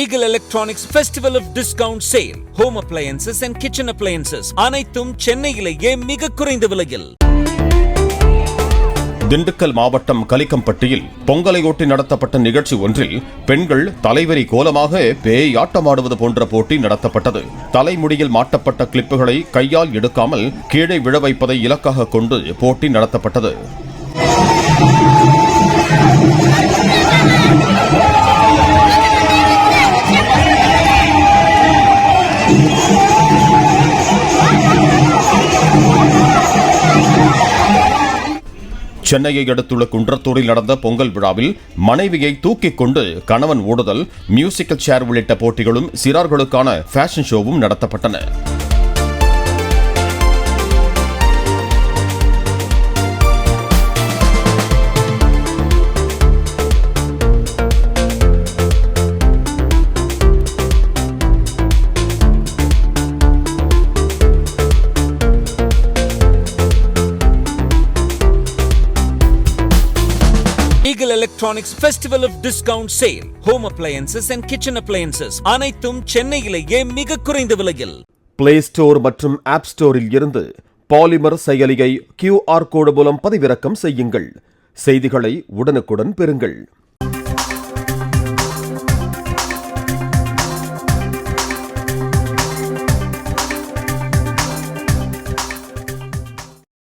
Eagle Electronics Festival of Discount Sale. Home appliances and kitchen appliances. அனைத்தும் சென்னையிலேயே மிக குறைந்த விலையில். திண்டுக்கல் மாவட்டம் கலிக்கம்பட்டியில் பொங்கலையொட்டி நடத்தப்பட்ட நிகழ்ச்சி ஒன்றில் பெண்கள் தலைவரி கோலமாக பேயாட்டமாடுவது போன்ற போட்டி நடத்தப்பட்டது. தலைமுடியில் மாட்டப்பட்ட கிளிப்புகளை கையால் எடுக்காமல் கீழே விழ வைப்பதை இலக்காக கொண்டு போட்டி நடத்தப்பட்டது. சென்னையை அடுத்துள்ள குன்றத்தூரில் நடந்த பொங்கல் விழாவில் மனைவியை தூக்கிக் கொண்டு கணவன் ஓடுதல், மியூசிக்கல் சேர் உள்ளிட்ட போட்டிகளும் சிறார்களுக்கான ஃபேஷன் ஷோவும் நடத்தப்பட்டன. Eagle Electronics Festival of Discount Sale. Home appliances and kitchen appliances. அனைத்தும் சென்னையிலேயே மிக குறைந்த விலையில். பிளே ஸ்டோர் மற்றும் ஆப் ஸ்டோரில் இருந்து பாலிமர் செயலியை QR கோடு மூலம் பதிவிறக்கம் செய்யுங்கள். செய்திகளை உடனுக்குடன் பெறுங்கள்.